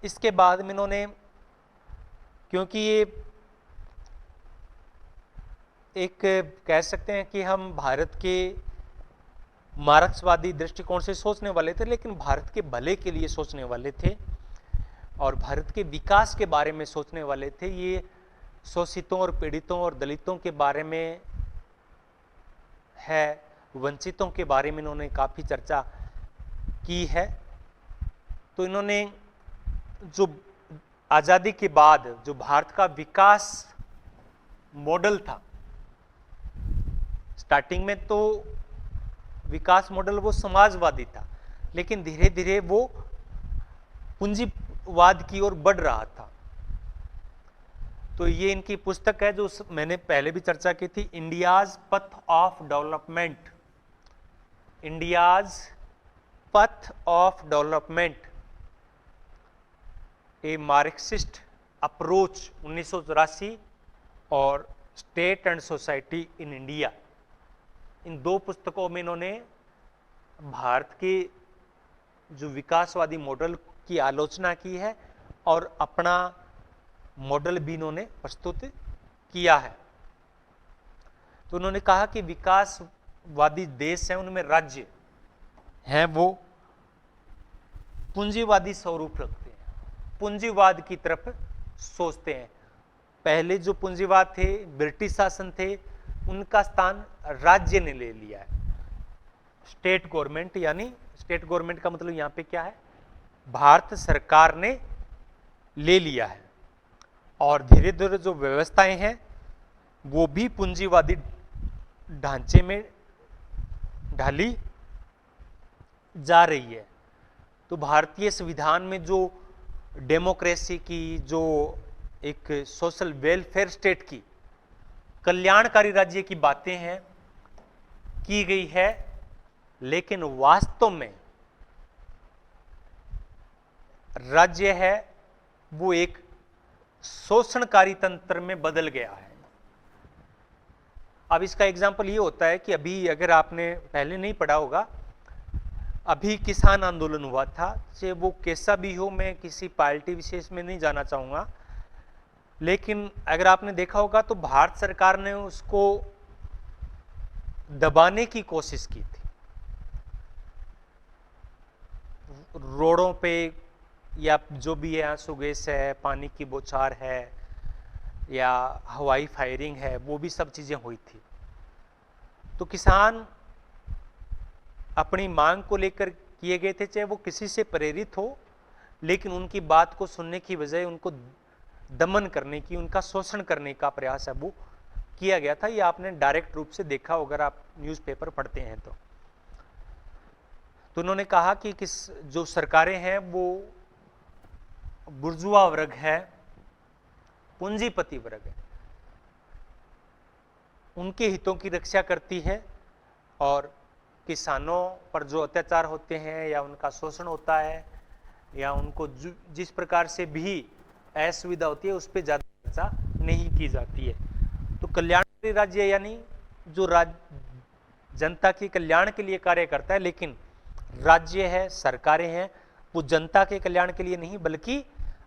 इसके बाद में इन्होंने, क्योंकि ये एक कह सकते हैं कि हम भारत के मार्क्सवादी दृष्टिकोण से सोचने वाले थे, लेकिन भारत के भले के लिए सोचने वाले थे और भारत के विकास के बारे में सोचने वाले थे। ये शोषितों और पीड़ितों और दलितों के बारे में है, वंचितों के बारे में इन्होंने काफ़ी चर्चा की है। तो इन्होंने जो आज़ादी के बाद जो भारत का विकास मॉडल था, स्टार्टिंग में तो विकास मॉडल वो समाजवादी था, लेकिन धीरे धीरे वो पूंजीवाद की ओर बढ़ रहा था। तो ये इनकी पुस्तक है जो मैंने पहले भी चर्चा की थी, India's path of development, India's path of development, a Marxist approach 1984 और state and society in India. इन 2 पुस्तकों में इन्होंने भारत के जो विकासवादी मॉडल की आलोचना की है और अपना मॉडल भी इन्होंने प्रस्तुत किया है। तो उन्होंने कहा कि विकासवादी देश हैं, उनमें राज्य हैं वो पूंजीवादी स्वरूप रखते हैं, पूंजीवाद की तरफ सोचते हैं। पहले जो पूंजीवाद थे, ब्रिटिश शासन थे, उनका स्थान राज्य ने ले लिया है। स्टेट गवर्नमेंट, यानी स्टेट गवर्नमेंट का मतलब यहाँ पे क्या है, भारत सरकार ने ले लिया है और धीरे धीरे जो व्यवस्थाएं हैं वो भी पूंजीवादी ढांचे में ढाली जा रही है। तो भारतीय संविधान में जो डेमोक्रेसी की, जो एक सोशल वेलफेयर स्टेट की, कल्याणकारी राज्य की बातें हैं की गई है, लेकिन वास्तव में राज्य है वो एक शोषणकारी तंत्र में बदल गया है। अब इसका एग्जाम्पल ये होता है कि अभी अगर आपने पहले नहीं पढ़ा होगा, अभी किसान आंदोलन हुआ था, चाहे वो कैसा भी हो, मैं किसी पार्टी विशेष में नहीं जाना चाहूंगा, लेकिन अगर आपने देखा होगा तो भारत सरकार ने उसको दबाने की कोशिश की थी। रोडों पे या जो भी है, आंसू गैस है, पानी की बौछार है या हवाई फायरिंग है, वो भी सब चीजें हुई थी। तो किसान अपनी मांग को लेकर किए गए थे, चाहे वो किसी से प्रेरित हो, लेकिन उनकी बात को सुनने की बजाय उनको दमन करने की, उनका शोषण करने का प्रयास है वो किया गया था। ये आपने डायरेक्ट रूप से देखा हो अगर आप न्यूज़पेपर पढ़ते हैं तो उन्होंने कहा कि जो सरकारें हैं वो बुर्जुआ वर्ग है, पूंजीपति वर्ग है, उनके हितों की रक्षा करती है और किसानों पर जो अत्याचार होते हैं या उनका शोषण होता है या उनको जिस प्रकार से भी असुविधा होती है उस पर ज्यादा चर्चा नहीं की जाती है। तो कल्याणकारी राज्य यानी जो जनता के कल्याण के लिए कार्य करता है, लेकिन राज्य है, सरकारें हैं, वो जनता के कल्याण के लिए नहीं बल्कि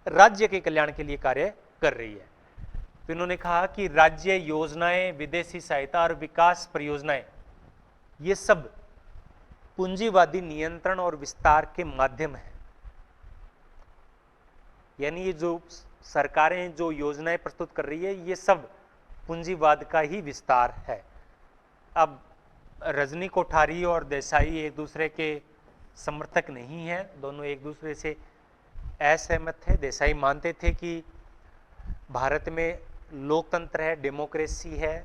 राज्य के कल्याण के लिए कार्य कर रही है। तो इन्होंने कहा कि राज्य योजनाएं, विदेशी सहायता और विकास परियोजनाएं, ये सब पूंजीवादी नियंत्रण और विस्तार के माध्यम है। यानी ये जो सरकारें जो योजनाएं प्रस्तुत कर रही है ये सब पूंजीवाद का ही विस्तार है। अब रजनी कोठारी और देसाई एक दूसरे के समर्थक नहीं है, दोनों एक दूसरे से असहमत थे। देसाई मानते थे कि भारत में लोकतंत्र है, डेमोक्रेसी है,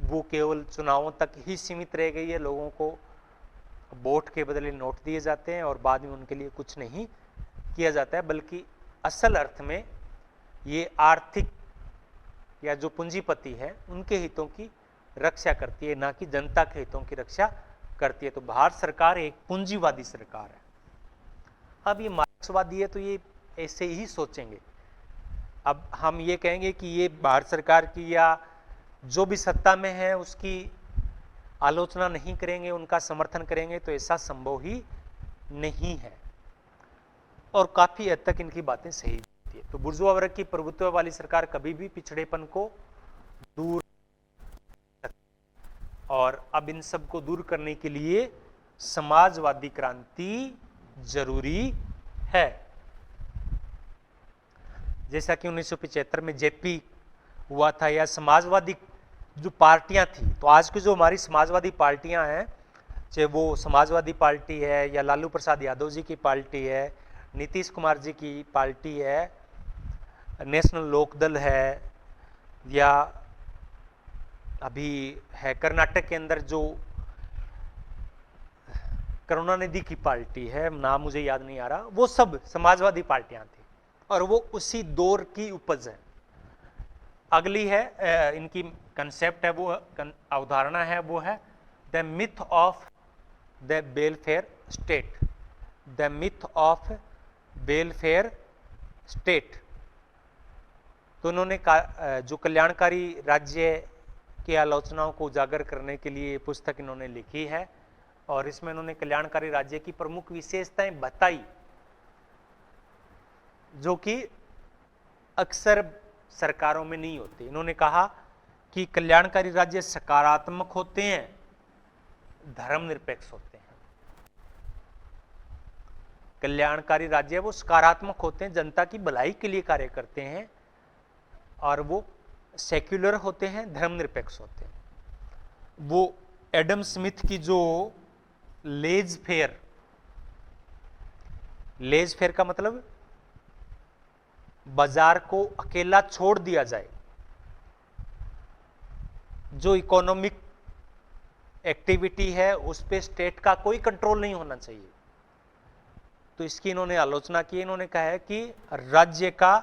वो केवल चुनावों तक ही सीमित रह गई है, लोगों को वोट के बदले नोट दिए जाते हैं और बाद में उनके लिए कुछ नहीं किया जाता है, बल्कि असल अर्थ में ये आर्थिक या जो पूंजीपति है उनके हितों की रक्षा करती है, ना कि जनता के हितों की रक्षा करती है। तो भारत सरकार एक पूंजीवादी सरकार है। अब ये मार्क्सवादी है तो ये ऐसे ही सोचेंगे। अब हम ये कहेंगे कि ये भारत सरकार की या जो भी सत्ता में है उसकी आलोचना नहीं करेंगे, उनका समर्थन करेंगे, तो ऐसा संभव ही नहीं है और काफी हद तक इनकी बातें सही होती है। तो बुर्जुआ वर्ग की प्रभुत्व वाली सरकार कभी भी पिछड़ेपन को दूर, और अब इन सब को दूर करने के लिए समाजवादी क्रांति जरूरी है। जैसा कि 1975 में जेपी हुआ था, या समाजवादी जो पार्टियां थी, तो आज की जो हमारी समाजवादी पार्टियां हैं, चाहे वो समाजवादी पार्टी है या लालू प्रसाद यादव जी की पार्टी है, नीतीश कुमार जी की पार्टी है, नेशनल लोकदल है, या अभी है कर्नाटक के अंदर जो करुणानिधि की पार्टी है, नाम मुझे याद नहीं आ रहा, वो सब समाजवादी पार्टियां थी और वो उसी दौर की उपज है। अगली है इनकी कंसेप्ट है, वो अवधारणा है, वो है the myth of the welfare state. The myth of welfare state. तो उन्होंने जो कल्याणकारी राज्य की आलोचनाओं को उजागर करने के लिए पुस्तक इन्होंने लिखी है और इसमें इन्होंने कल्याणकारी राज्य की प्रमुख विशेषताएं बताई जो कि अक्सर सरकारों में नहीं होती। इन्होंने कहा कि कल्याणकारी राज्य सकारात्मक होते हैं, धर्मनिरपेक्ष होते हैं। कल्याणकारी राज्य वो सकारात्मक होते हैं, जनता की भलाई के लिए कार्य करते हैं, और वो सेक्युलर होते हैं, धर्मनिरपेक्ष होते हैं। वो एडम स्मिथ की जो लेज फेयर लेज फेयर का मतलब बाजार को अकेला छोड़ दिया जाए, जो इकोनॉमिक एक्टिविटी है उस पे स्टेट का कोई कंट्रोल नहीं होना चाहिए। तो इसकी इन्होंने आलोचना की। इन्होंने कहा है कि राज्य का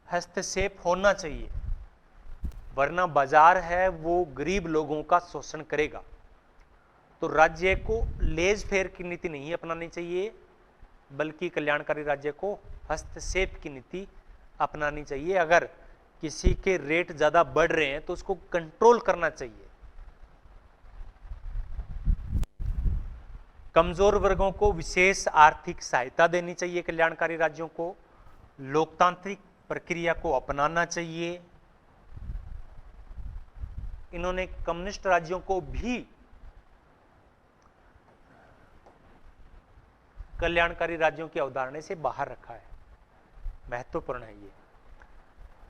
हस्तक्षेप होना चाहिए, वरना बाजार है वो गरीब लोगों का शोषण करेगा। तो राज्य को लेज फेयर की नीति नहीं अपनानी चाहिए, बल्कि कल्याणकारी राज्य को हस्तक्षेप की नीति अपनानी चाहिए। अगर किसी के रेट ज्यादा बढ़ रहे हैं तो उसको कंट्रोल करना चाहिए। कमजोर वर्गों को विशेष आर्थिक सहायता देनी चाहिए कल्याणकारी राज्यों को। लोकतांत्रिक प्रक्रिया को अपनाना चाहिए। इन्होंने कम्युनिस्ट राज्यों को भी कल्याणकारी राज्यों की अवधारणा से बाहर रखा है। महत्वपूर्ण है ये।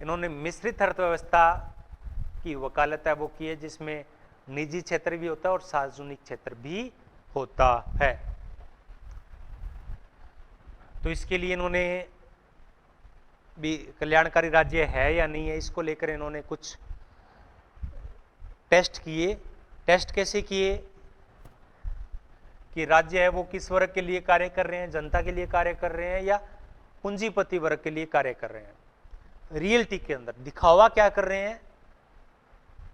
इन्होंने मिश्रित अर्थव्यवस्था की वकालत है वो की है, जिसमें निजी क्षेत्र भी होता है और सार्वजनिक क्षेत्र भी होता है। तो इसके लिए इन्होंने भी कल्याणकारी राज्य है या नहीं है इसको लेकर इन्होंने कुछ टेस्ट किए। टेस्ट कैसे किए कि राज्य है वो किस वर्ग के लिए कार्य कर रहे हैं, जनता के लिए कार्य कर रहे हैं या पूंजीपति वर्ग के लिए कार्य कर रहे हैं। रियलिटी के अंदर दिखावा क्या कर रहे हैं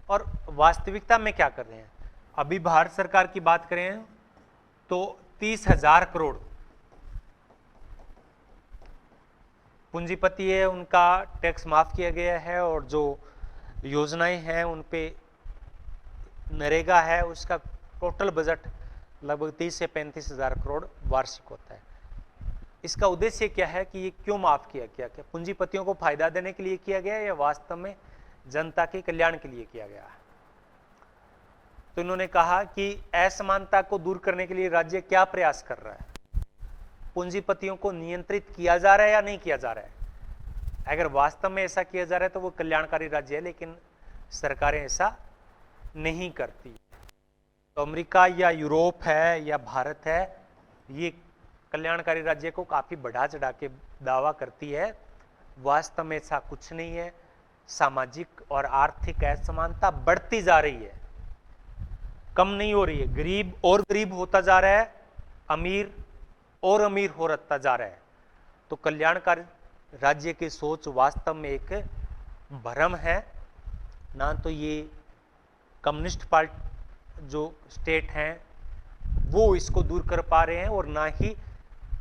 और वास्तविकता में क्या कर रहे हैं। अभी भारत सरकार की बात करें तो 30,000 करोड़ पूंजीपति है, उनका टैक्स माफ किया गया है, और जो योजनाएं हैं उन पे नरेगा है उसका टोटल बजट लगभग 30 से 35,000 करोड़ वार्षिक होता है। इसका उद्देश्य क्या है कि ये क्यों माफ किया गया? क्या पूंजीपतियों को फायदा देने के लिए किया गया या वास्तव में जनता के कल्याण के लिए किया गया? तो इन्होंने कहा कि असमानता को दूर करने के लिए राज्य क्या प्रयास कर रहा है, पूंजीपतियों को नियंत्रित किया जा रहा है या नहीं किया जा रहा है। अगर वास्तव में ऐसा किया जा रहा है तो वो कल्याणकारी राज्य है, लेकिन सरकारें ऐसा नहीं करती। तो अमेरिका या यूरोप है या भारत है, ये कल्याणकारी राज्य को काफी बढ़ा चढ़ा के दावा करती है। वास्तव में ऐसा कुछ नहीं है। सामाजिक और आर्थिक असमानता बढ़ती जा रही है, कम नहीं हो रही है। गरीब और गरीब होता जा रहा है, अमीर और अमीर होता जा रहा है। तो कल्याणकारी राज्य की सोच वास्तव में एक भ्रम है। ना तो ये कम्युनिस्ट पार्टी जो स्टेट हैं वो इसको दूर कर पा रहे हैं, और ना ही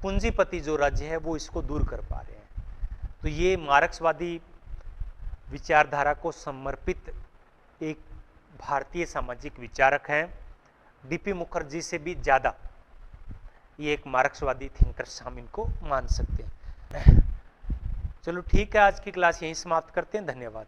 पूंजीपति जो राज्य है वो इसको दूर कर पा रहे हैं। तो ये मार्क्सवादी विचारधारा को समर्पित एक भारतीय सामाजिक विचारक हैं। डीपी मुखर्जी से भी ज्यादा ये एक मार्क्सवादी थिंकर्स हम इनको मान सकते हैं। चलो ठीक है, आज की क्लास यहीं समाप्त करते हैं। धन्यवाद।